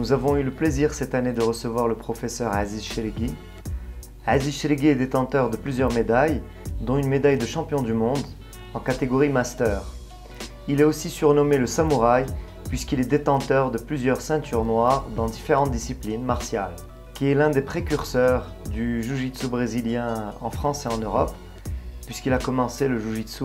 Nous avons eu le plaisir cette année de recevoir le professeur Aziz Chérigui. Aziz Chérigui est détenteur de plusieurs médailles, dont une médaille de champion du monde en catégorie master. Il est aussi surnommé le samouraï puisqu'il est détenteur de plusieurs ceintures noires dans différentes disciplines martiales, qui est l'un des précurseurs du jiu-jitsu brésilien en France et en Europe, puisqu'il a commencé le jiu-jitsu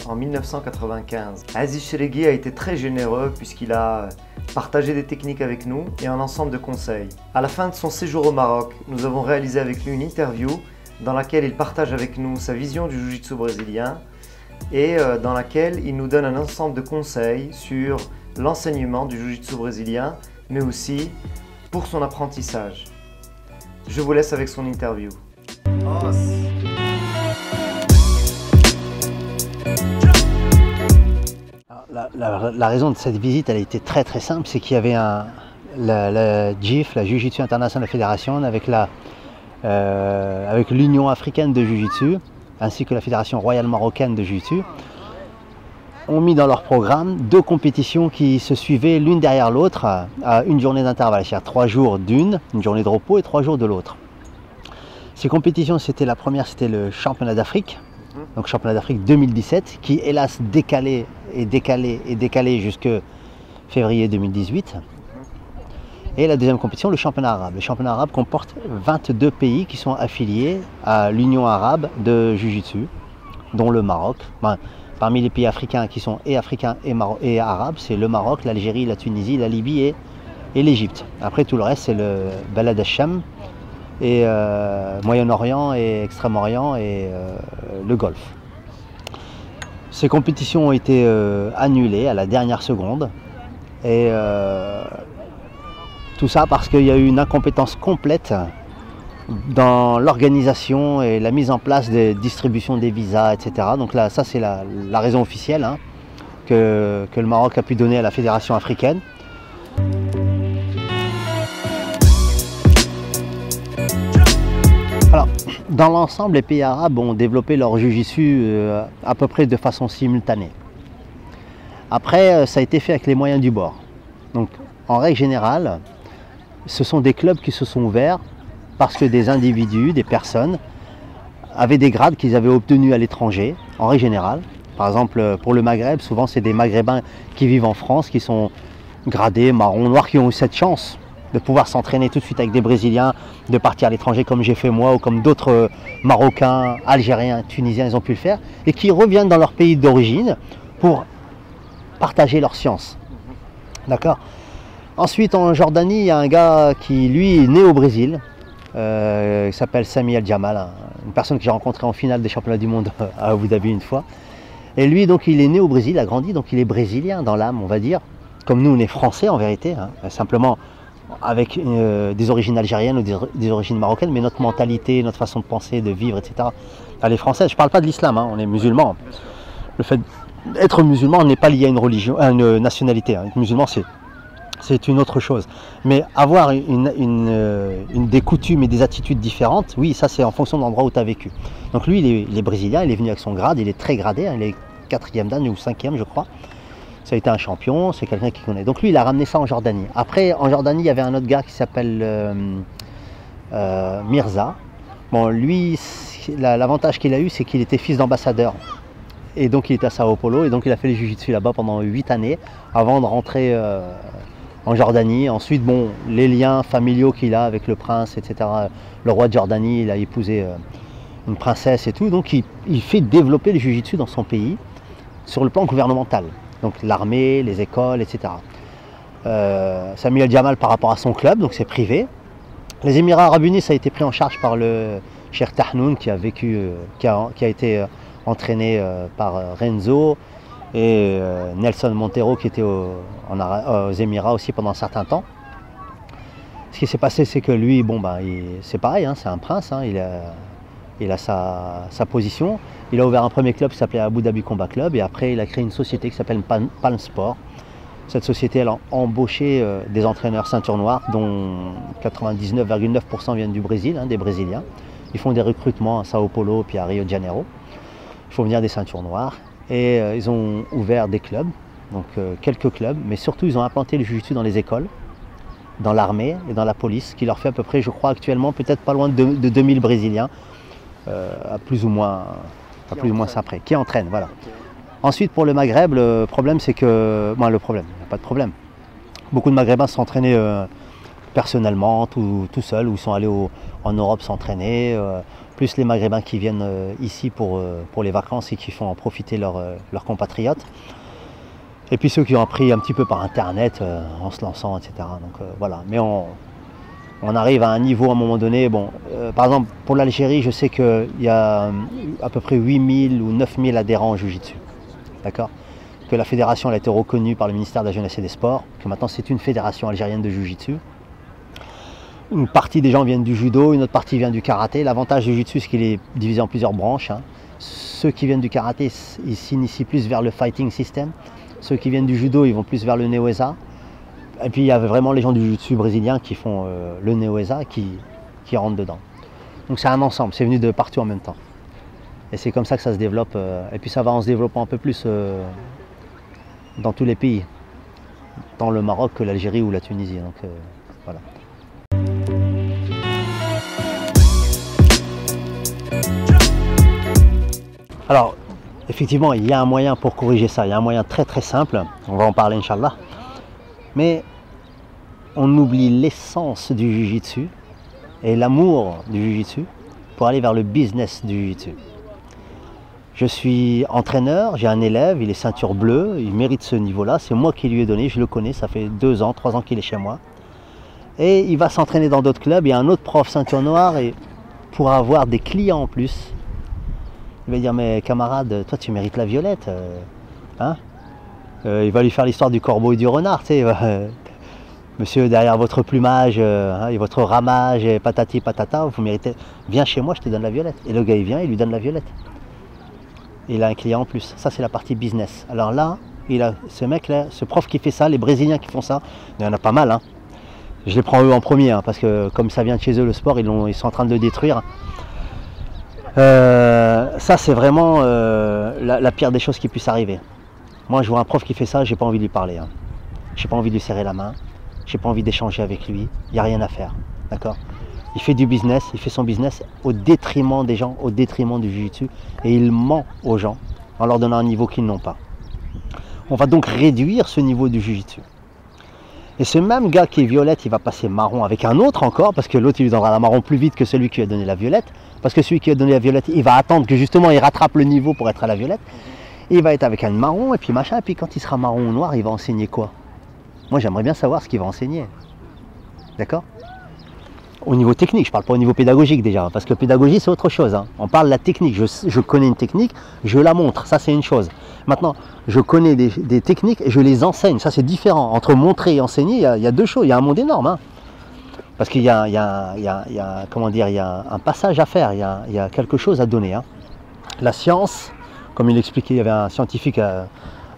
en 1995. Aziz Chérigui a été très généreux puisqu'il a partagé des techniques avec nous et un ensemble de conseils. À la fin de son séjour au Maroc, nous avons réalisé avec lui une interview dans laquelle il partage avec nous sa vision du jiu-jitsu brésilien et dans laquelle il nous donne un ensemble de conseils sur l'enseignement du jiu-jitsu brésilien, mais aussi pour son apprentissage. Je vous laisse avec son interview. La raison de cette visite, elle a été très simple, c'est qu'il y avait la JIF, la Jiu-Jitsu International Federation, avec l'Union africaine de Jiu-Jitsu, ainsi que la Fédération royale marocaine de Jiu-Jitsu, ont mis dans leur programme deux compétitions qui se suivaient l'une derrière l'autre à une journée d'intervalle, c'est-à-dire 3 jours d'une, une journée de repos, et 3 jours de l'autre. Ces compétitions, la première, c'était le championnat d'Afrique, donc championnat d'Afrique 2017, qui hélas décalé jusqu'à février 2018. Et la deuxième compétition, le championnat arabe. Le championnat arabe comporte 22 pays qui sont affiliés à l'Union arabe de Jiu-Jitsu, dont le Maroc. Parmi les pays africains qui sont africains et arabes, c'est le Maroc, l'Algérie, la Tunisie, la Libye et l'Égypte. Après, tout le reste, c'est le Balad al-Sham, et Moyen-Orient et Extrême-Orient et le Golfe. Ces compétitions ont été annulées à la dernière seconde, et tout ça parce qu'il y a eu une incompétence complète dans l'organisation et la mise en place des distributions des visas, etc. Donc là, ça c'est la raison officielle que le Maroc a pu donner à la Fédération africaine. Alors, dans l'ensemble, les pays arabes ont développé leur jiu-jitsu à peu près de façon simultanée. Après, ça a été fait avec les moyens du bord. Donc, en règle générale, ce sont des clubs qui se sont ouverts parce que des individus, des personnes, avaient des grades qu'ils avaient obtenus à l'étranger, en règle générale. Par exemple, pour le Maghreb, souvent c'est des Maghrébins qui vivent en France, qui sont gradés, marrons, noirs, qui ont eu cette chance de pouvoir s'entraîner tout de suite avec des Brésiliens, de partir à l'étranger comme j'ai fait moi, ou comme d'autres Marocains, Algériens, Tunisiens, ils ont pu le faire, et qui reviennent dans leur pays d'origine pour partager leur science. D'accord ? Ensuite, en Jordanie, il y a un gars qui, lui, est né au Brésil, il s'appelle Sami El Jamal, une personne que j'ai rencontrée en finale des championnats du monde à Abu Dhabi une fois. Et lui, donc, il est né au Brésil, a grandi, donc il est brésilien dans l'âme, on va dire. Comme nous, on est français en vérité, simplement avec des origines algériennes ou des origines marocaines, mais notre mentalité, notre façon de penser, de vivre, etc. Elle est française. Je ne parle pas de l'islam, on est musulman. Le fait d'être musulman n'est pas lié à une religion, à une nationalité. Être musulman, c'est une autre chose. Mais avoir des coutumes et des attitudes différentes, oui, ça c'est en fonction de l'endroit où tu as vécu. Donc lui, il est brésilien, il est venu avec son grade, il est très gradé, il est 4e dan ou 5e, je crois. Ça a été un champion, c'est quelqu'un qui connaît. Donc lui, il a ramené ça en Jordanie. Après, en Jordanie, il y avait un autre gars qui s'appelle Mirza. Bon, lui, l'avantage qu'il a eu, c'est qu'il était fils d'ambassadeur. Et donc, il était à Sao Paulo, et donc il a fait le jiu-jitsu là-bas pendant 8 années, avant de rentrer en Jordanie. Ensuite, bon, les liens familiaux qu'il a avec le prince, etc. Le roi de Jordanie, il a épousé une princesse et tout. Donc, il fait développer le jiu-jitsu dans son pays sur le plan gouvernemental. Donc, l'armée, les écoles, etc. Sami El Jamal par rapport à son club, donc c'est privé. Les Émirats Arabes Unis, ça a été pris en charge par le Cheikh Tahnoun qui a été entraîné par Renzo, et Nelson Montero qui était aux Émirats aussi pendant un certain temps. Ce qui s'est passé, c'est que lui, c'est pareil, c'est un prince, il a sa position. Il a ouvert un premier club qui s'appelait Abu Dhabi Combat Club, et après il a créé une société qui s'appelle Palm Sport. Cette société, elle a embauché des entraîneurs ceinture noire, dont 99,9% viennent du Brésil, des Brésiliens. Ils font des recrutements à Sao Paulo puis à Rio de Janeiro. Il faut venir des ceintures noires. Et ils ont ouvert des clubs, donc quelques clubs, mais surtout ils ont implanté le jiu-jitsu dans les écoles. dans l'armée et dans la police, qui leur fait à peu près, je crois actuellement, peut-être pas loin de 2000 Brésiliens, à plus ou moins ça après, qui entraînent, voilà. Ok. Ensuite, pour le Maghreb, le problème, c'est que... Bon, le problème, il n'y a pas de problème. Beaucoup de Maghrébins sont entraînés personnellement, tout seuls, ou sont allés en Europe s'entraîner. Plus les Maghrébins qui viennent ici pour les vacances et qui font en profiter leurs compatriotes. Et puis ceux qui ont appris un petit peu par Internet, en se lançant, etc. Donc voilà. Mais on arrive à un niveau à un moment donné. Bon, par exemple, pour l'Algérie, je sais qu'il y a à peu près 8000 ou 9000 adhérents au Jiu-Jitsu. D'accord ? Que la fédération elle a été reconnue par le ministère de la Jeunesse et des Sports, que maintenant c'est une fédération algérienne de Jiu-Jitsu. Une partie des gens viennent du judo, une autre partie vient du karaté. L'avantage du Jiu-Jitsu, c'est qu'il est divisé en plusieurs branches. Hein. Ceux qui viennent du karaté, ils s'initient plus vers le fighting system. Ceux qui viennent du judo, ils vont plus vers le Neo-ESA. Et puis il y avait vraiment les gens du Jiu-Jitsu brésilien qui font le Neo-ESA, qui rentrent dedans. Donc c'est un ensemble, c'est venu de partout en même temps. Et c'est comme ça que ça se développe. Et puis ça va en se développant un peu plus dans tous les pays, tant le Maroc que l'Algérie ou la Tunisie. Donc voilà. Alors, effectivement, il y a un moyen pour corriger ça. Il y a un moyen très très simple. On va en parler, Inch'Allah. Mais on oublie l'essence du Jiu-Jitsu et l'amour du Jiu-Jitsu pour aller vers le business du Jiu-Jitsu. Je suis entraîneur, j'ai un élève, il est ceinture bleue, il mérite ce niveau-là. C'est moi qui lui ai donné, je le connais, ça fait 2 ans, 3 ans qu'il est chez moi. Et il va s'entraîner dans d'autres clubs, il y a un autre prof ceinture noire et pour avoir des clients en plus, il va dire mais camarade, toi tu mérites la violette, hein? Il va lui faire l'histoire du corbeau et du renard, tu sais. Monsieur, derrière votre plumage et votre ramage et patati patata, vous méritez, viens chez moi, je te donne la violette. Et le gars il vient, il lui donne la violette. Et il a un client en plus, ça c'est la partie business. Alors là, il a ce mec là, ce prof qui fait ça, les Brésiliens qui font ça, il y en a pas mal, hein. Je les prends eux en premier, hein, parce que comme ça vient de chez eux le sport, ils sont en train de le détruire. Ça c'est vraiment la pire des choses qui puisse arriver. Moi je vois un prof qui fait ça, j'ai pas envie de lui parler, hein. J'ai pas envie de lui serrer la main, j'ai pas envie d'échanger avec lui, il n'y a rien à faire, d'accord? Il fait du business, il fait son business au détriment des gens, au détriment du Jiu-Jitsu, et il ment aux gens en leur donnant un niveau qu'ils n'ont pas. On va donc réduire ce niveau du Jiu-Jitsu. Et ce même gars qui est violette, il va passer marron avec un autre encore, parce que l'autre il lui donnera la marron plus vite que celui qui lui a donné la violette, parce que celui qui lui a donné la violette, il va attendre que justement il rattrape le niveau pour être à la violette, et il va être avec un marron, et puis machin, et puis quand il sera marron ou noir, il va enseigner quoi? Moi j'aimerais bien savoir ce qu'il va enseigner, d'accord? Au niveau technique, je ne parle pas au niveau pédagogique déjà, parce que pédagogie c'est autre chose, hein. On parle de la technique, je connais une technique, je la montre, ça c'est une chose. Maintenant, je connais des techniques et je les enseigne, ça c'est différent. Entre montrer et enseigner, il y a deux choses, il y a un monde énorme. Hein. Parce qu'il y a un passage à faire, il y a quelque chose à donner. Hein. La science, comme il expliquait, il y avait un scientifique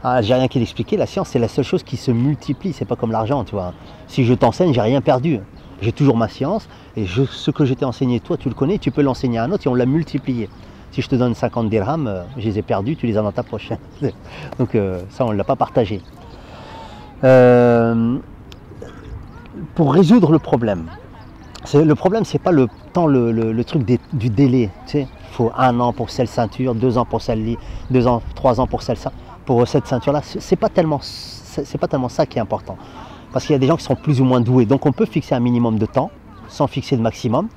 algérien qui l'expliquait, la science c'est la seule chose qui se multiplie, c'est pas comme l'argent, tu vois. Si je t'enseigne, j'ai rien perdu. J'ai toujours ma science et ce que je t'ai enseigné, toi tu le connais, tu peux l'enseigner à un autre et on l'a multiplié. Si je te donne 50 dirhams, je les ai perdus, tu les as dans ta poche. Donc ça on ne l'a pas partagé. Pour résoudre le problème, c'est pas le temps, le truc du délai. Tu sais, il faut 1 an pour cette ceinture, 2 ans pour celle-là, 2 ans, 3 ans pour cette ceinture-là. C'est pas tellement ça qui est important. Parce qu'il y a des gens qui sont plus ou moins doués. Donc on peut fixer un minimum de temps, sans fixer de maximum.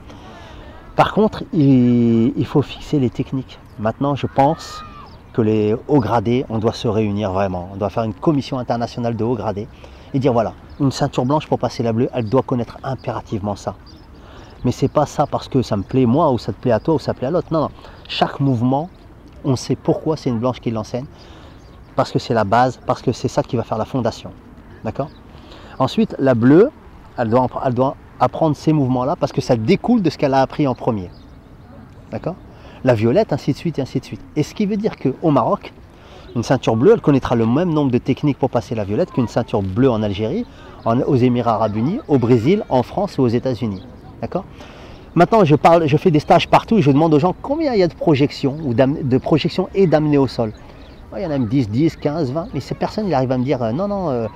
Par contre, il faut fixer les techniques. Maintenant, je pense que les hauts gradés, on doit se réunir vraiment. On doit faire une commission internationale de hauts gradés et dire voilà, une ceinture blanche pour passer la bleue, elle doit connaître impérativement ça. Mais c'est pas ça parce que ça me plaît moi, ou ça te plaît à toi, ou ça plaît à l'autre. Non, non. Chaque mouvement, on sait pourquoi c'est une blanche qui l'enseigne. Parce que c'est la base, parce que c'est ça qui va faire la fondation. D'accord ? Ensuite, la bleue, elle doit apprendre ces mouvements-là parce que ça découle de ce qu'elle a appris en premier. D'accord ? La violette, ainsi de suite, et ainsi de suite. Et ce qui veut dire qu'au Maroc, une ceinture bleue, elle connaîtra le même nombre de techniques pour passer la violette qu'une ceinture bleue en Algérie, aux Émirats Arabes Unis, au Brésil, en France ou aux États-Unis. D'accord ? Maintenant, je fais des stages partout et je demande aux gens combien il y a de projections, et d'amener au sol. Il y en a 10, 15, 20, mais ces personnes, ils arrivent à me dire non,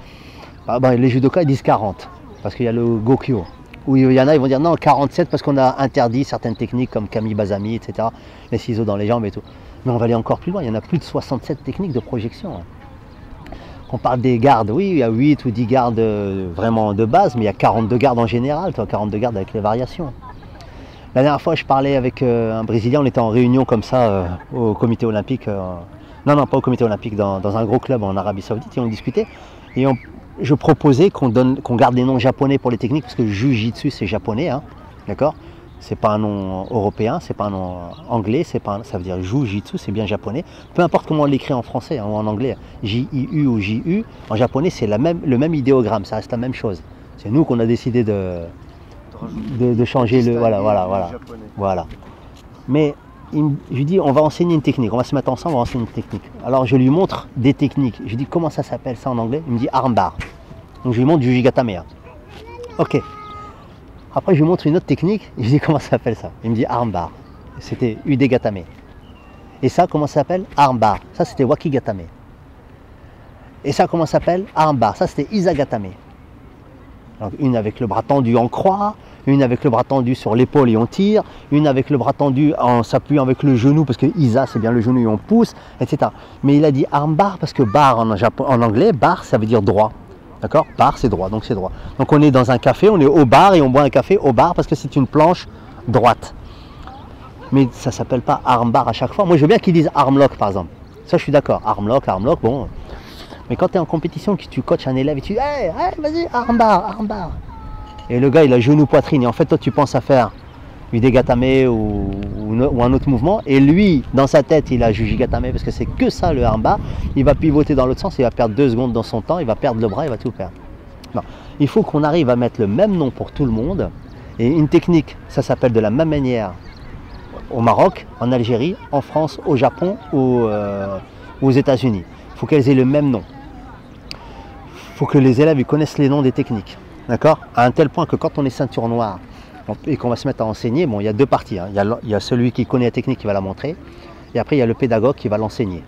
les judokas ils disent 40. parce qu'il y a le Gokyo. Où il y en a, ils vont dire non, 47 parce qu'on a interdit certaines techniques comme Kami Basami, etc. Les ciseaux dans les jambes et tout. Mais on va aller encore plus loin, il y en a plus de 67 techniques de projection. On parle des gardes, oui, il y a 8 ou 10 gardes vraiment de base, mais il y a 42 gardes en général, 42 gardes avec les variations. La dernière fois, je parlais avec un Brésilien, on était en réunion comme ça au comité olympique, non, pas au comité olympique, dans un gros club en Arabie Saoudite, et on discutait. Et je proposais qu'on garde les noms japonais pour les techniques, parce que Jiu-Jitsu c'est japonais, hein, d'accord? C'est pas un nom européen, c'est pas un nom anglais, ça veut dire Jiu-Jitsu, c'est bien japonais. Peu importe comment on l'écrit en français ou en anglais, J-I-U ou J-U, en japonais c'est le même idéogramme, ça reste la même chose. C'est nous qu'on a décidé de changer le... Voilà. Mais je lui dis, on va enseigner une technique, on va se mettre ensemble, on va enseigner une technique. Alors je lui montre des techniques, je lui dis comment ça s'appelle ça en anglais, il me dit armbar. Donc je lui montre du Jujigatame. Ok. Après je lui montre une autre technique, je lui dis comment ça s'appelle ça. Il me dit armbar. C'était Udegatame. Et ça, comment ça s'appelle? Armbar. Ça c'était Wakigatame. Et ça, comment ça s'appelle? Armbar. Ça c'était Izagatame. Donc une avec le bras tendu en croix, une avec le bras tendu sur l'épaule et on tire, une avec le bras tendu en s'appuyant avec le genou, parce que Isa c'est bien le genou et on pousse, etc. Mais il a dit armbar parce que bar en anglais, bar ça veut dire droit. D'accord? Bar c'est droit, donc c'est droit. Donc on est dans un café, on est au bar et on boit un café au bar parce que c'est une planche droite. Mais ça ne s'appelle pas armbar à chaque fois. Moi je veux bien qu'ils disent armlock par exemple. Ça je suis d'accord, armlock, bon. Mais quand tu es en compétition, que tu coaches un élève et tu dis hey, vas-y, armbar. Et le gars il a genou poitrine et en fait toi tu penses à faire Udegatame ou un autre mouvement et lui dans sa tête il a Jujigatame parce que c'est que ça le armbar, il va pivoter dans l'autre sens, il va perdre 2 secondes dans son temps, il va perdre le bras, il va tout perdre. Non. Il faut qu'on arrive à mettre le même nom pour tout le monde et une technique, ça s'appelle de la même manière au Maroc, en Algérie, en France, au Japon ou aux États-Unis. Il faut qu'elles aient le même nom. Il faut que les élèves ils connaissent les noms des techniques. D'accord? À un tel point que quand on est ceinture noire et qu'on va se mettre à enseigner, bon, il y a deux parties. Hein. Il y a celui qui connaît la technique qui va la montrer, et après il y a le pédagogue qui va l'enseigner.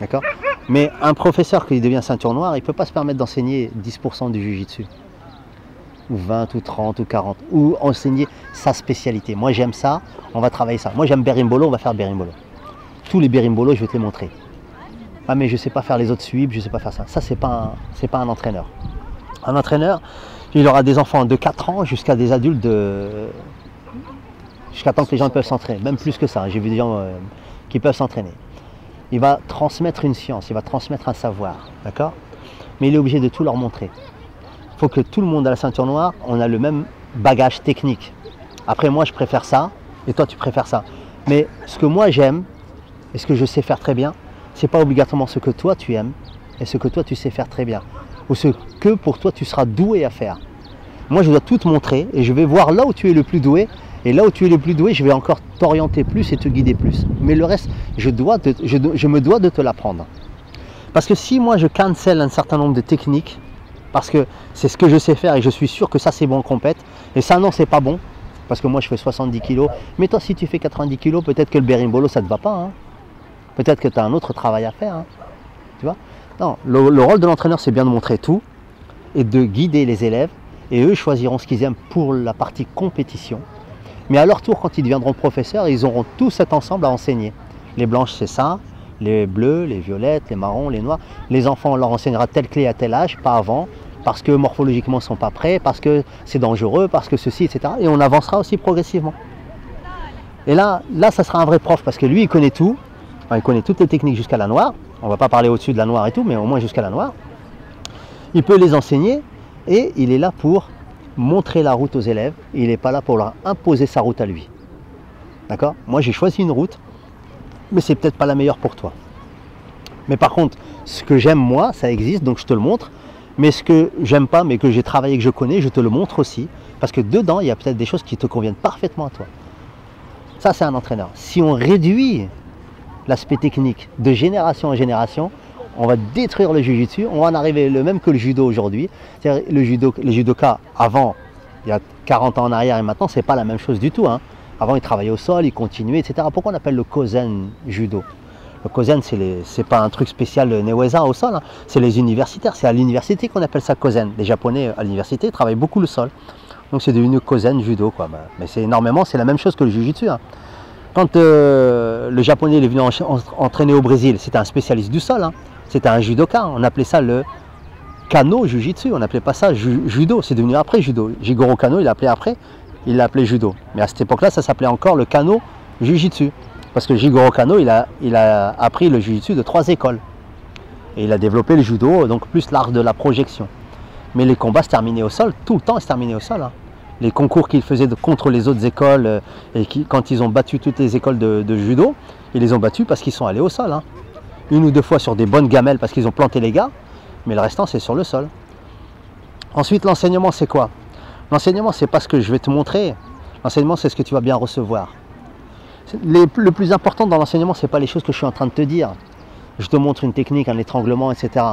D'accord? Mais un professeur qui devient ceinture noire, il ne peut pas se permettre d'enseigner 10% du Jiu-Jitsu, ou 20, ou 30, ou 40, ou enseigner sa spécialité. Moi j'aime ça, on va travailler ça. Moi j'aime berimbolo, on va faire berimbolo. Tous les berimbolos, je vais te les montrer. Ah mais je ne sais pas faire les autres sweeps, je ne sais pas faire ça. Ça, c'est pas un entraîneur. Un entraîneur, il aura des enfants de 4 ans jusqu'à des adultes jusqu'à temps que les gens peuvent s'entraîner, même plus que ça, j'ai vu des gens qui peuvent s'entraîner. Il va transmettre une science, il va transmettre un savoir, d'accord? Mais il est obligé de tout leur montrer. Il faut que tout le monde à la ceinture noire, on a le même bagage technique. Après moi je préfère ça, et toi tu préfères ça. Mais ce que moi j'aime, et ce que je sais faire très bien, c'est pas obligatoirement ce que toi tu aimes, et ce que toi tu sais faire très bien. Ou ce que pour toi tu seras doué à faire. Moi je dois tout te montrer et je vais voir là où tu es le plus doué et là où tu es le plus doué je vais encore t'orienter plus et te guider plus. Mais le reste je me dois de te l'apprendre. Parce que si moi je cancel un certain nombre de techniques parce que c'est ce que je sais faire et je suis sûr que ça c'est bon en compète et ça non c'est pas bon parce que moi je fais 70 kg mais toi si tu fais 90 kg peut-être que le berimbolo ça te va pas hein. Peut-être que tu as un autre travail à faire hein. Tu vois? Non, le rôle de l'entraîneur, c'est bien de montrer tout et de guider les élèves. Et eux choisiront ce qu'ils aiment pour la partie compétition. Mais à leur tour, quand ils deviendront professeurs, ils auront tout cet ensemble à enseigner. Les blanches, c'est ça. Les bleus, les violettes, les marrons, les noirs. Les enfants, on leur enseignera telle clé à tel âge, pas avant. Parce que morphologiquement, ils ne sont pas prêts. Parce que c'est dangereux. Parce que ceci, etc. Et on avancera aussi progressivement. Et là, ça sera un vrai prof. Parce que lui, il connaît tout. Enfin, il connaît toutes les techniques jusqu'à la noire. On ne va pas parler au-dessus de la noire et tout, mais au moins jusqu'à la noire. Il peut les enseigner et il est là pour montrer la route aux élèves. Il n'est pas là pour leur imposer sa route à lui. D'accord? Moi, j'ai choisi une route, mais c'est peut-être pas la meilleure pour toi. Mais par contre, ce que j'aime moi, ça existe, donc je te le montre. Mais ce que j'aime pas, mais que j'ai travaillé, que je connais, je te le montre aussi. Parce que dedans, il y a peut-être des choses qui te conviennent parfaitement à toi. Ça, c'est un entraîneur. Si on réduit l'aspect technique de génération en génération, on va détruire le Jiu-Jitsu, on va en arriver le même que le judo aujourd'hui. C'est-à-dire les judokas avant, il y a 40 ans en arrière et maintenant, c'est pas la même chose du tout. Hein. Avant, ils travaillaient au sol, ils continuaient, etc. Pourquoi on appelle le Kozen judo? Le Kozen, c'est pas un truc spécial Neweza au sol, hein. C'est les universitaires. C'est à l'université qu'on appelle ça Kozen. Les Japonais à l'université travaillent beaucoup le sol. Donc c'est devenu Kozen judo, quoi. Mais c'est énormément, c'est la même chose que le Jiu-Jitsu, hein. Quand le Japonais est venu entraîner au Brésil, c'était un spécialiste du sol, hein. C'était un judoka. On appelait ça le Kano Jiu-Jitsu. On n'appelait pas ça judo. C'est devenu après judo. Jigoro Kano, il l'a appelé après. Il l'a appelé judo. Mais à cette époque-là, ça s'appelait encore le Kano Jiu-Jitsu. Parce que Jigoro Kano, il a appris le Jiu-Jitsu de 3 écoles. Et il a développé le judo, donc plus l'art de la projection. Mais les combats se terminaient au sol, tout le temps ils se terminaient au sol, hein. Les concours qu'ils faisaient contre les autres écoles, quand ils ont battu toutes les écoles de judo, ils les ont battus parce qu'ils sont allés au sol, hein. 1 ou 2 fois sur des bonnes gamelles parce qu'ils ont planté les gars, mais le restant c'est sur le sol. Ensuite, l'enseignement c'est quoi? L'enseignement c'est pas ce que je vais te montrer, l'enseignement c'est ce que tu vas bien recevoir. Le plus important dans l'enseignement, c'est pas les choses que je suis en train de te dire. Je te montre une technique, un étranglement, etc.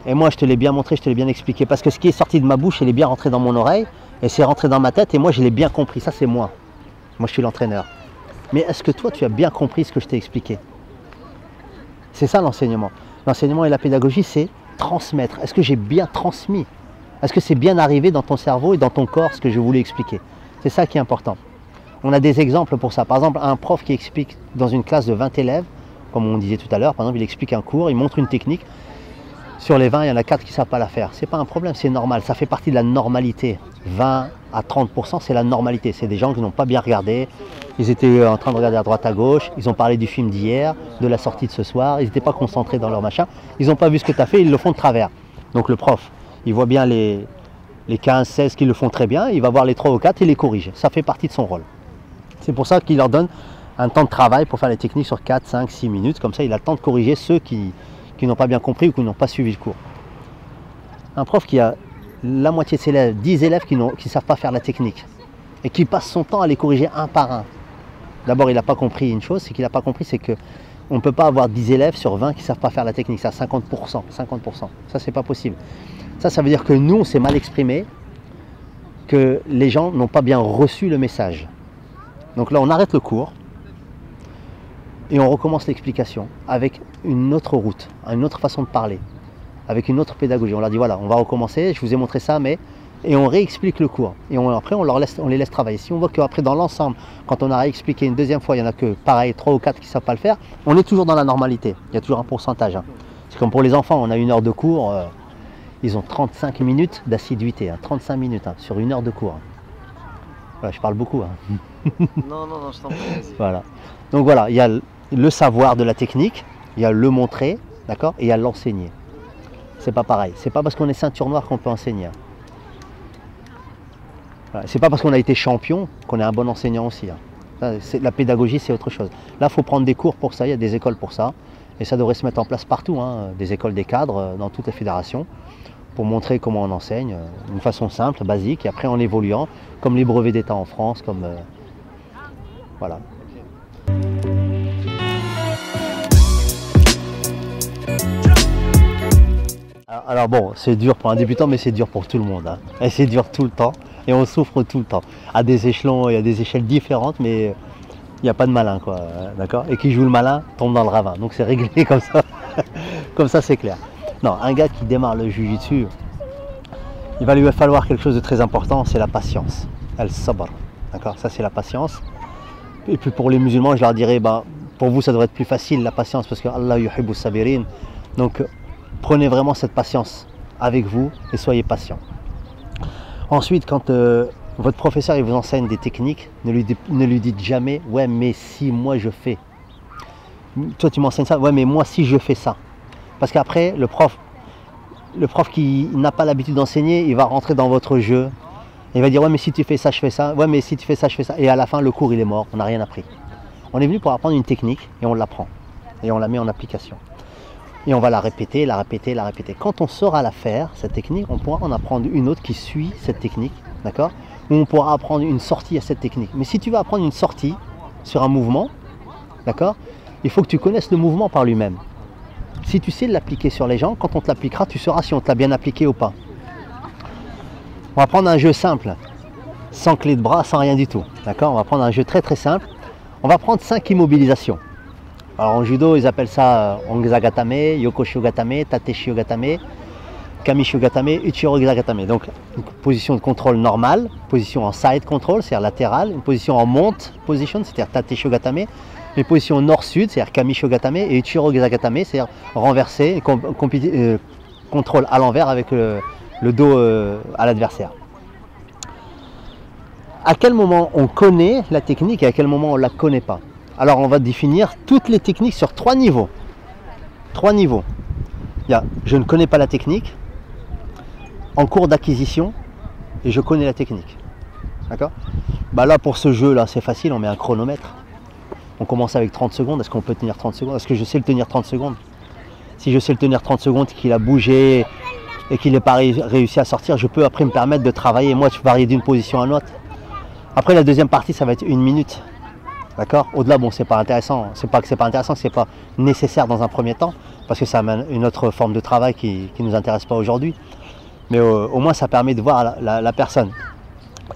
Et moi, je te l'ai bien montré, je te l'ai bien expliqué. Parce que ce qui est sorti de ma bouche, il est bien rentré dans mon oreille, et c'est rentré dans ma tête, et moi, je l'ai bien compris. Ça, c'est moi. Moi, je suis l'entraîneur. Mais est-ce que toi, tu as bien compris ce que je t'ai expliqué? C'est ça l'enseignement. L'enseignement et la pédagogie, c'est transmettre. Est-ce que j'ai bien transmis? Est-ce que c'est bien arrivé dans ton cerveau et dans ton corps ce que je voulais expliquer? C'est ça qui est important. On a des exemples pour ça. Par exemple, un prof qui explique dans une classe de 20 élèves, comme on disait tout à l'heure, par exemple, il explique un cours, il montre une technique. Sur les 20, il y en a 4 qui ne savent pas la faire. Ce n'est pas un problème, c'est normal. Ça fait partie de la normalité. 20 à 30%, c'est la normalité. C'est des gens qui n'ont pas bien regardé. Ils étaient en train de regarder à droite, à gauche. Ils ont parlé du film d'hier, de la sortie de ce soir. Ils n'étaient pas concentrés dans leur machin. Ils n'ont pas vu ce que tu as fait, ils le font de travers. Donc le prof, il voit bien les 15, 16 qui le font très bien. Il va voir les 3 ou 4 et les corrige. Ça fait partie de son rôle. C'est pour ça qu'il leur donne un temps de travail pour faire les techniques sur 4, 5, 6 minutes. Comme ça, il a le temps de corriger ceux qui n'ont pas bien compris ou qui n'ont pas suivi le cours. Un prof qui a la moitié de ses élèves, 10 élèves qui ne savent pas faire la technique et qui passe son temps à les corriger un par un. D'abord, il n'a pas compris une chose, c'est qu'il n'a pas compris, c'est qu'on ne peut pas avoir 10 élèves sur 20 qui ne savent pas faire la technique. C'est à 50%. Ça, c'est pas possible. Ça veut dire que nous, on s'est mal exprimé, que les gens n'ont pas bien reçu le message. Donc là, on arrête le cours et on recommence l'explication avec une autre route, une autre façon de parler, avec une autre pédagogie. On leur dit voilà, on va recommencer, je vous ai montré ça, mais... Et on réexplique le cours. Et après, on les laisse travailler. Si on voit qu'après, dans l'ensemble, quand on a réexpliqué une deuxième fois, il n'y en a que, pareil, 3 ou 4 qui ne savent pas le faire, on est toujours dans la normalité. Il y a toujours un pourcentage, hein. C'est comme pour les enfants, on a 1 heure de cours, ils ont 35 minutes d'assiduité, hein, 35 minutes hein, sur 1 heure de cours. Voilà, je parle beaucoup. Hein. Non, je t'en prie. Voilà. Donc voilà, il y a le savoir de la technique, il y a le montrer, d'accord, et il y a l'enseigner. C'est pas pareil. C'est pas parce qu'on est ceinture noire qu'on peut enseigner. Voilà. C'est pas parce qu'on a été champion qu'on est un bon enseignant aussi. Hein. La pédagogie, c'est autre chose. Là, il faut prendre des cours pour ça, il y a des écoles pour ça. Et ça devrait se mettre en place partout, hein, des écoles, des cadres, dans toutes les fédérations, pour montrer comment on enseigne, d'une façon simple, basique, et après en évoluant, comme les brevets d'État en France, comme... voilà. Alors bon, c'est dur pour un débutant, mais c'est dur pour tout le monde. Hein. Et c'est dur tout le temps, et on souffre tout le temps. À des échelons et à des échelles différentes, mais il n'y a pas de malin, quoi, d'accord? Et qui joue le malin tombe dans le ravin. Donc c'est réglé comme ça. Comme ça, c'est clair. Non, un gars qui démarre le jiu-jitsu, il va lui falloir quelque chose de très important, c'est la patience. Al-sabr, d'accord? Ça, c'est la patience. Et puis pour les musulmans, je leur dirais, pour vous, ça devrait être plus facile, la patience, parce que Allah yuhibbu sabirin. Donc, prenez vraiment cette patience avec vous et soyez patient. Ensuite, quand votre professeur il vous enseigne des techniques, ne lui dites jamais « Ouais, mais si moi je fais ». Toi, tu m'enseignes ça, « Ouais, mais moi si je fais ça ». Parce qu'après, le prof qui n'a pas l'habitude d'enseigner, il va rentrer dans votre jeu. Il va dire « Ouais, mais si tu fais ça, je fais ça. Ouais, mais si tu fais ça, je fais ça. » Et à la fin, le cours, il est mort. On n'a rien appris. On est venu pour apprendre une technique et on l'apprend. Et on la met en application. Et on va la répéter, la répéter, la répéter. Quand on saura la faire, cette technique, on pourra en apprendre une autre qui suit cette technique, d'accord? Ou on pourra apprendre une sortie à cette technique. Mais si tu veux apprendre une sortie sur un mouvement, d'accord? Il faut que tu connaisses le mouvement par lui-même. Si tu sais l'appliquer sur les gens, quand on te l'appliquera, tu sauras si on te l'a bien appliqué ou pas. On va prendre un jeu simple, sans clé de bras, sans rien du tout, d'accord? On va prendre un jeu très très simple. On va prendre 5 immobilisations. Alors en judo, ils appellent ça Ongzagatame, Yokoshiyogatame, Tateshiyogatame, Kamishiyogatame, Uchirogatame. Donc une position de contrôle normale, position en side control, c'est-à-dire latérale, une position en monte position, c'est-à-dire Tateshiyogatame, une position nord-sud, c'est-à-dire Kamishiyogatame, et Uchirogatame, c'est-à-dire renversé, contrôle à l'envers avec le dos à l'adversaire. À quel moment on connaît la technique et à quel moment on ne la connaît pas? Alors on va définir toutes les techniques sur 3 niveaux. 3 niveaux. Il y a je ne connais pas la technique, en cours d'acquisition, et je connais la technique. D'accord? Bah là pour ce jeu là c'est facile, on met un chronomètre. On commence avec 30 secondes, est-ce qu'on peut tenir 30 secondes? Est-ce que je sais le tenir 30 secondes? Si je sais le tenir 30 secondes, qu'il a bougé et qu'il n'est pas réussi à sortir, je peux après me permettre de travailler. Moi je varie d'une position à l'autre. Après la deuxième partie ça va être 1 minute. D'accord? Au-delà, bon, c'est pas intéressant. C'est pas que c'est pas intéressant, c'est pas nécessaire dans un premier temps, parce que ça amène une autre forme de travail qui nous intéresse pas aujourd'hui. Mais au moins, ça permet de voir la personne.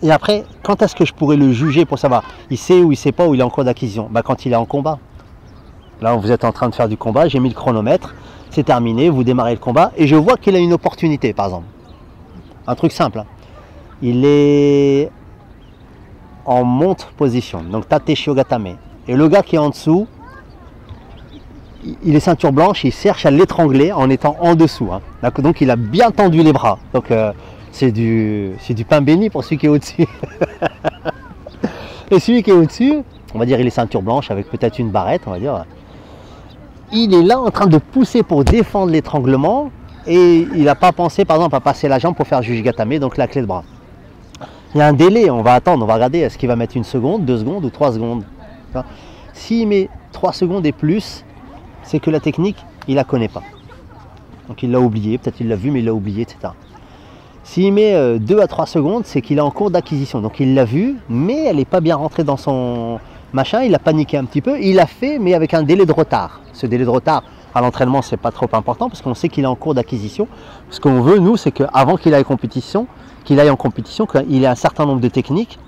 Et après, quand est-ce que je pourrais le juger pour savoir il sait ou il sait pas, ou il est en cours d'acquisition? Bah, quand il est en combat. Là, vous êtes en train de faire du combat, j'ai mis le chronomètre, c'est terminé, vous démarrez le combat, et je vois qu'il a une opportunité, par exemple. Un truc simple. Hein. Il est en monte position, donc Tateshiyogatame. Et le gars qui est en dessous, il est ceinture blanche, il cherche à l'étrangler en étant en dessous. Hein. Donc il a bien tendu les bras. Donc c'est du pain béni pour celui qui est au-dessus. Et celui qui est au-dessus, on va dire il est ceinture blanche avec peut-être une barrette, on va dire. Il est là en train de pousser pour défendre l'étranglement et il n'a pas pensé par exemple à passer la jambe pour faire Jujigatame, donc la clé de bras. Il y a un délai, on va attendre, on va regarder, est-ce qu'il va mettre 1 seconde, 2 secondes ou 3 secondes. S'il met 3 secondes et plus, c'est que la technique, il ne la connaît pas. Donc il l'a oublié, peut-être il l'a vu mais il l'a oublié, etc. S'il met 2 à 3 secondes, c'est qu'il est en cours d'acquisition. Donc il l'a vu, mais elle n'est pas bien rentrée dans son machin, il a paniqué un petit peu, il l'a fait, mais avec un délai de retard. Ce délai de retard, à l'entraînement, c'est pas trop important, parce qu'on sait qu'il est en cours d'acquisition. Ce qu'on veut, nous, c'est qu'avant qu'il aille en compétition, qu'il ait un certain nombre de techniques.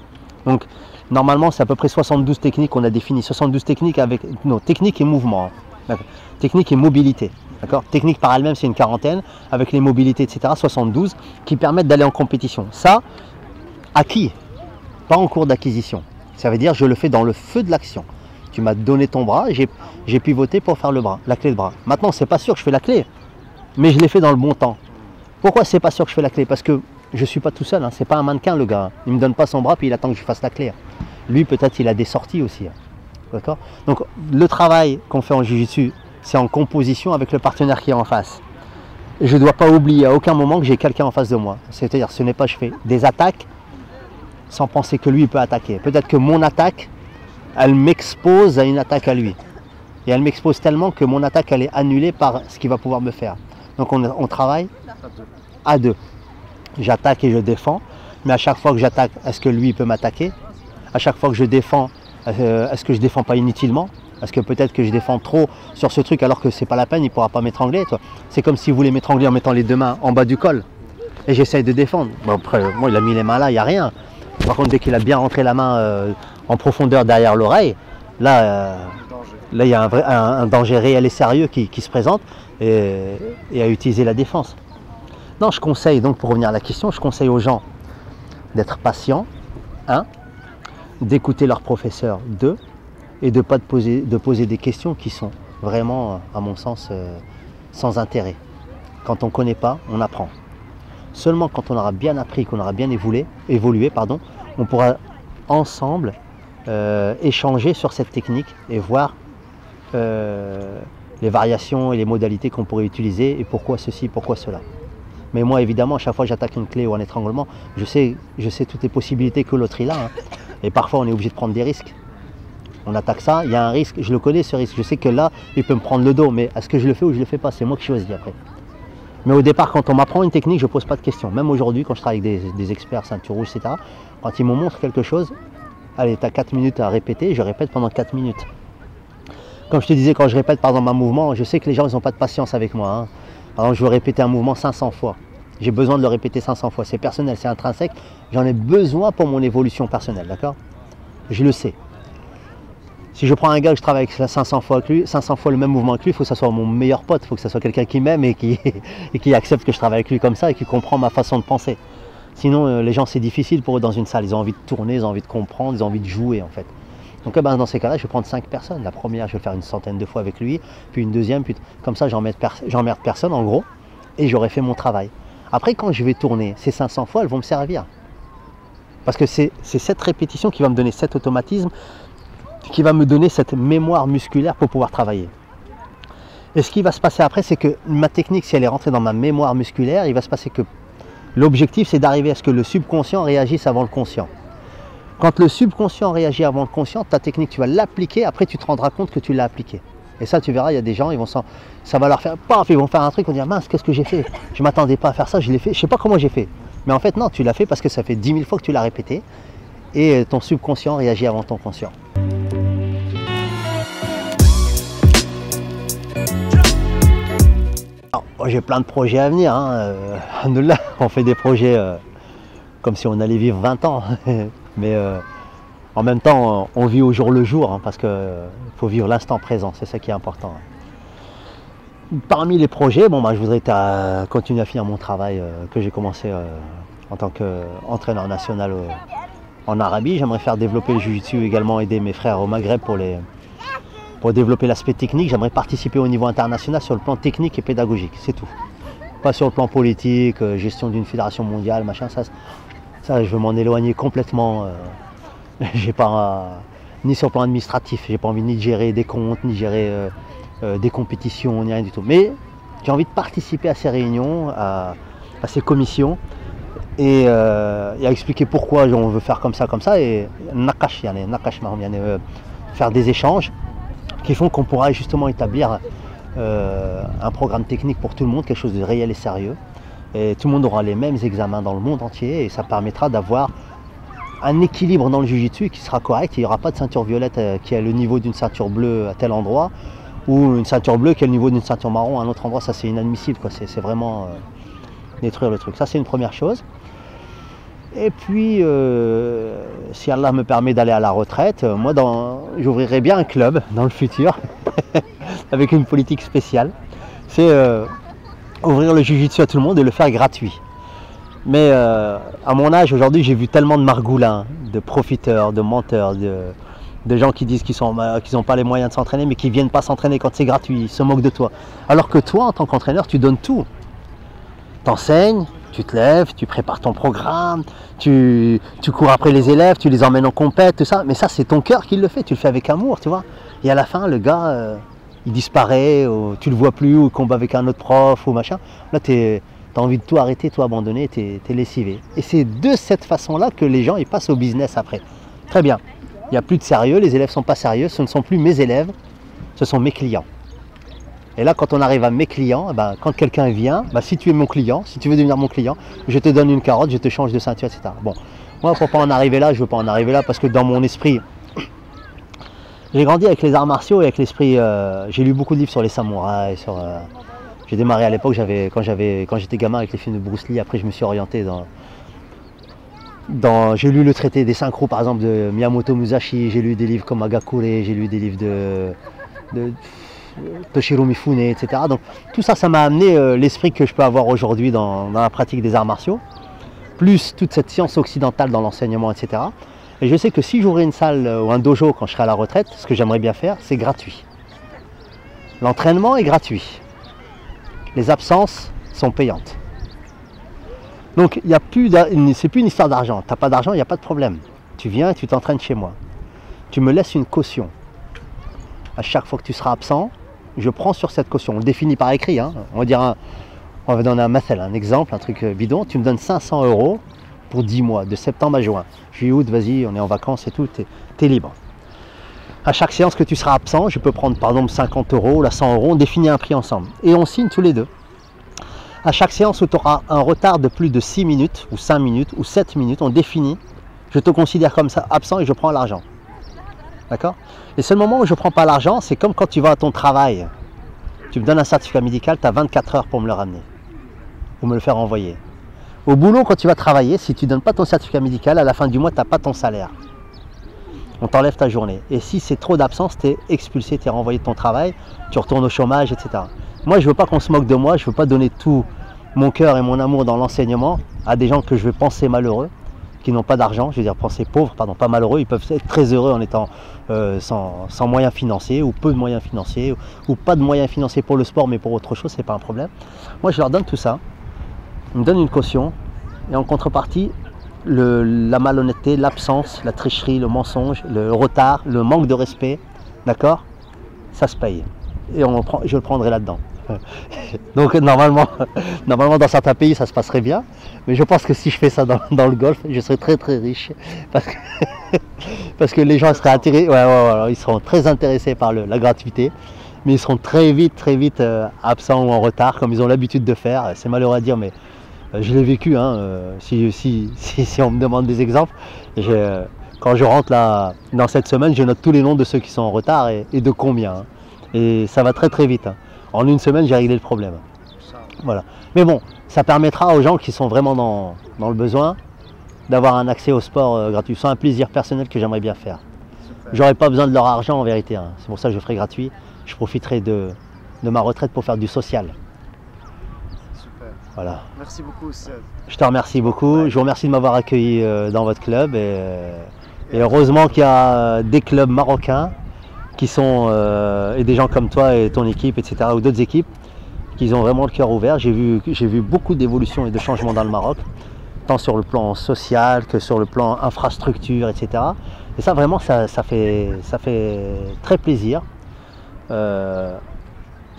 Donc normalement c'est à peu près 72 techniques, on a défini 72 techniques avec nos techniques et mouvements. Hein. Technique et mobilité. Technique par elle-même c'est une quarantaine, avec les mobilités etc. 72 qui permettent d'aller en compétition. Ça, acquis, pas en cours d'acquisition. Ça veut dire je le fais dans le feu de l'action. Tu m'as donné ton bras, j'ai pivoté pour faire le bras, la clé de bras. Maintenant c'est pas sûr que je fais la clé, mais je l'ai fait dans le bon temps. Pourquoi c'est pas sûr que je fais la clé? Parce que je ne suis pas tout seul, hein. C'est pas un mannequin le gars. Il ne me donne pas son bras puis il attend que je fasse la clé. Lui peut-être il a des sorties aussi. Hein. D'accord? Donc le travail qu'on fait en Jiu-Jitsu, c'est en composition avec le partenaire qui est en face. Et je ne dois pas oublier à aucun moment que j'ai quelqu'un en face de moi. C'est-à-dire ce n'est pas je fais des attaques sans penser que lui il peut attaquer. Peut-être que mon attaque, elle m'expose à une attaque à lui. Et elle m'expose tellement que mon attaque elle est annulée par ce qu'il va pouvoir me faire. Donc on travaille à deux. J'attaque et je défends, mais à chaque fois que j'attaque, est-ce que lui peut m'attaquer? À chaque fois que je défends, est-ce que je défends pas inutilement? Est-ce que peut-être que je défends trop sur ce truc alors que c'est pas la peine, il pourra pas m'étrangler? C'est comme si vous voulez m'étrangler en mettant les 2 mains en bas du col et j'essaye de défendre. Bon, après, moi il a mis les mains là, il n'y a rien. Par contre, dès qu'il a bien rentré la main en profondeur derrière l'oreille, là il y a un danger réel et sérieux qui se présente et à utiliser la défense. Non, je conseille, donc pour revenir à la question, je conseille aux gens d'être patients, 1, d'écouter leur professeur, 2, et de poser des questions qui sont vraiment, à mon sens, sans intérêt. Quand on ne connaît pas, on apprend. Seulement quand on aura bien appris, qu'on aura bien évolué, on pourra ensemble échanger sur cette technique et voir les variations et les modalités qu'on pourrait utiliser et pourquoi ceci, pourquoi cela. Mais moi, évidemment, à chaque fois que j'attaque une clé ou un étranglement, je sais toutes les possibilités que l'autre il a. Hein. Et parfois, on est obligé de prendre des risques. On attaque ça, il y a un risque, je le connais ce risque. Je sais que là, il peut me prendre le dos, mais est-ce que je le fais ou je ne le fais pas? C'est moi qui choisis après. Mais au départ, quand on m'apprend une technique, je ne pose pas de questions. Même aujourd'hui, quand je travaille avec des experts, ceinture rouge, etc., quand ils me montrent quelque chose, allez, tu as 4 minutes à répéter, je répète pendant 4 minutes. Comme je te disais, quand je répète par exemple un mouvement, je sais que les gens n'ont pas de patience avec moi. Hein. Par exemple, je veux répéter un mouvement 500 fois. J'ai besoin de le répéter 500 fois. C'est personnel, c'est intrinsèque. J'en ai besoin pour mon évolution personnelle, d'accord? Je le sais. Si je prends un gars que je travaille avec 500 fois le même mouvement que lui, il faut que ça soit mon meilleur pote, il faut que ça soit quelqu'un qui m'aime et qui accepte que je travaille avec lui comme ça et qui comprend ma façon de penser. Sinon, les gens, c'est difficile pour eux dans une salle. Ils ont envie de tourner, ils ont envie de comprendre, ils ont envie de jouer en fait. Donc dans ces cas-là, je vais prendre 5 personnes. La première, je vais le faire une centaine de fois avec lui, puis une deuxième, puis comme ça, j'emmerde personne en gros, et j'aurai fait mon travail. Après, quand je vais tourner, ces 500 fois, elles vont me servir. Parce que c'est cette répétition qui va me donner cet automatisme, qui va me donner cette mémoire musculaire pour pouvoir travailler. Et ce qui va se passer après, c'est que ma technique, si elle est rentrée dans ma mémoire musculaire, il va se passer que l'objectif, c'est d'arriver à ce que le subconscient réagisse avant le conscient. Quand le subconscient réagit avant le conscient, ta technique, tu vas l'appliquer, après tu te rendras compte que tu l'as appliquée. Et ça, tu verras, il y a des gens, ça va leur faire, paf, ils vont faire un truc, ils vont dire, mince, qu'est-ce que j'ai fait? Je ne m'attendais pas à faire ça, je l'ai fait, je ne sais pas comment j'ai fait. Mais en fait, non, tu l'as fait parce que ça fait 10 000 fois que tu l'as répété, et ton subconscient réagit avant ton conscient. J'ai plein de projets à venir, hein. On fait des projets comme si on allait vivre 20 ans. Mais en même temps, on vit au jour le jour, hein, parce qu'il faut vivre l'instant présent, c'est ça qui est important. Parmi les projets, je voudrais continuer à finir mon travail que j'ai commencé en tant qu'entraîneur national en Arabie. J'aimerais faire développer le jiu-jitsu, également aider mes frères au Maghreb pour développer l'aspect technique. J'aimerais participer au niveau international sur le plan technique et pédagogique, c'est tout. Pas sur le plan politique, gestion d'une fédération mondiale, machin, ça je veux m'en éloigner complètement. J'ai pas, ni sur le plan administratif, j'ai pas envie ni de gérer des comptes, ni gérer des compétitions, ni rien du tout. Mais j'ai envie de participer à ces réunions, à ces commissions, et à expliquer pourquoi on veut faire comme ça, et faire des échanges qui font qu'on pourra justement établir un programme technique pour tout le monde, quelque chose de réel et sérieux. Et tout le monde aura les mêmes examens dans le monde entier, et ça permettra d'avoir un équilibre dans le jiu-jitsu qui sera correct. Il n'y aura pas de ceinture violette qui a le niveau d'une ceinture bleue à tel endroit, ou une ceinture bleue qui a le niveau d'une ceinture marron à un autre endroit. Ça, c'est inadmissible, quoi. C'est vraiment détruire le truc. Ça, c'est une première chose. Et puis, si Allah me permet d'aller à la retraite, moi, j'ouvrirai bien un club dans le futur, avec une politique spéciale. C'est ouvrir le jiu-jitsu à tout le monde et le faire gratuit. Mais à mon âge, aujourd'hui, j'ai vu tellement de margoulins, de profiteurs, de menteurs, de gens qui disent qu'ils n'ont pas les moyens de s'entraîner, mais qui ne viennent pas s'entraîner quand c'est gratuit, ils se moquent de toi. Alors que toi, en tant qu'entraîneur, tu donnes tout. T'enseignes, tu te lèves, tu prépares ton programme, tu cours après les élèves, tu les emmènes en compète, tout ça. Mais ça, c'est ton cœur qui le fait, tu le fais avec amour, tu vois. Et à la fin, le gars, il disparaît, ou tu le vois plus, ou il combat avec un autre prof, ou machin. Là, tu as envie de tout arrêter, tout abandonner, tu es lessivé. Et c'est de cette façon-là que les gens ils passent au business après. Très bien, il n'y a plus de sérieux, les élèves ne sont pas sérieux, ce ne sont plus mes élèves, ce sont mes clients. Et là, quand on arrive à mes clients, quand quelqu'un vient, si tu es mon client, si tu veux devenir mon client, je te donne une carotte, je te change de ceinture, etc. Bon, moi, pour ne pas en arriver là, je ne veux pas en arriver là parce que dans mon esprit, j'ai grandi avec les arts martiaux et avec l'esprit. J'ai lu beaucoup de livres sur les samouraïs. J'ai démarré à l'époque, quand j'étais gamin avec les films de Bruce Lee. Après, je me suis orienté j'ai lu le traité des synchros, par exemple, de Miyamoto Musashi. J'ai lu des livres comme Agakure, j'ai lu des livres de Toshiro Mifune, etc. Donc tout ça, ça m'a amené l'esprit que je peux avoir aujourd'hui dans la pratique des arts martiaux, plus toute cette science occidentale dans l'enseignement, etc. Et je sais que si j'ouvrais une salle ou un dojo quand je serai à la retraite, ce que j'aimerais bien faire, c'est gratuit. L'entraînement est gratuit. Les absences sont payantes. Donc c'est plus une histoire d'argent. Tu n'as pas d'argent, il n'y a pas de problème. Tu viens et tu t'entraînes chez moi. Tu me laisses une caution. À chaque fois que tu seras absent, je prends sur cette caution. On le définit par écrit, hein. On va donner un exemple, un truc bidon. Tu me donnes 500 € pour 10 mois, de septembre à juin. Juillet, août, vas-y, on est en vacances et tout, tu es libre. À chaque séance que tu seras absent, je peux prendre par exemple 50 € ou 100 €, on définit un prix ensemble. Et on signe tous les deux. À chaque séance où tu auras un retard de plus de 6 minutes, ou 5 minutes, ou 7 minutes, on définit, je te considère comme ça absent et je prends l'argent. D'accord? Les seuls moments où je ne prends pas l'argent, c'est comme quand tu vas à ton travail. Tu me donnes un certificat médical, tu as 24 heures pour me le ramener. Ou me le faire envoyer. Au boulot, quand tu vas travailler, si tu ne donnes pas ton certificat médical, à la fin du mois, tu n'as pas ton salaire. on t'enlève ta journée. Et si c'est trop d'absence, tu es expulsé, tu es renvoyé de ton travail, tu retournes au chômage, etc. Moi, je ne veux pas qu'on se moque de moi, je ne veux pas donner tout mon cœur et mon amour dans l'enseignement à des gens que je vais penser malheureux, qui n'ont pas d'argent, je veux dire penser pauvres, pardon, pas malheureux, ils peuvent être très heureux en étant sans moyens financiers, ou peu de moyens financiers, ou pas de moyens financiers pour le sport, mais pour autre chose, c'est pas un problème. Moi, je leur donne tout ça, ils me donnent une caution, et en contrepartie, la malhonnêteté, l'absence, la tricherie, le mensonge, le retard, le manque de respect, d'accord, ça se paye. Et je le prendrai là-dedans. Donc normalement dans certains pays ça se passerait bien, mais je pense que si je fais ça dans le golf, je serais très très riche parce que les gens seraient attirés, ils seront très intéressés par la gratuité, mais ils seront très vite absents ou en retard comme ils ont l'habitude de faire. C'est malheureux à dire, mais je l'ai vécu, hein, si on me demande des exemples. Quand je rentre là dans cette semaine, je note tous les noms de ceux qui sont en retard et de combien, hein. Et ça va très très vite, hein. En une semaine, j'ai réglé le problème. Voilà. Mais bon, ça permettra aux gens qui sont vraiment dans le besoin d'avoir un accès au sport gratuit. C'est un plaisir personnel que j'aimerais bien faire. J'aurais pas besoin de leur argent en vérité, hein. C'est pour ça que je ferai gratuit. Je profiterai de ma retraite pour faire du social. Super. Voilà. Merci beaucoup, Seb. Je te remercie beaucoup. Je vous remercie de m'avoir accueilli dans votre club. Et heureusement qu'il y a des clubs marocains qui sont, et des gens comme toi et ton équipe, etc., ou d'autres équipes, qui ont vraiment le cœur ouvert. J'ai vu beaucoup d'évolutions et de changements dans le Maroc, tant sur le plan social que sur le plan infrastructure, etc. Et ça, vraiment, ça fait très plaisir. Ça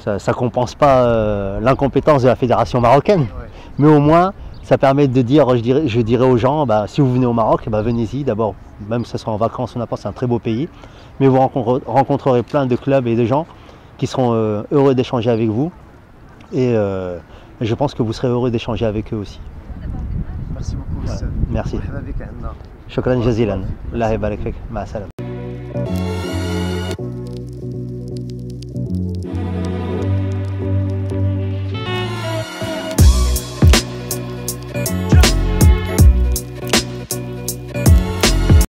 ne compense pas l'incompétence de la fédération marocaine, mais au moins, ça permet de dire, je dirais aux gens, si vous venez au Maroc, venez-y d'abord, même que ce soit en vacances ou n'importe, c'est un très beau pays. Mais vous rencontrerez plein de clubs et de gens qui seront heureux d'échanger avec vous. Et je pense que vous serez heureux d'échanger avec eux aussi. Merci beaucoup. Voilà. Merci. Shukran jazilan. Allah yabarak fik. Ma salam.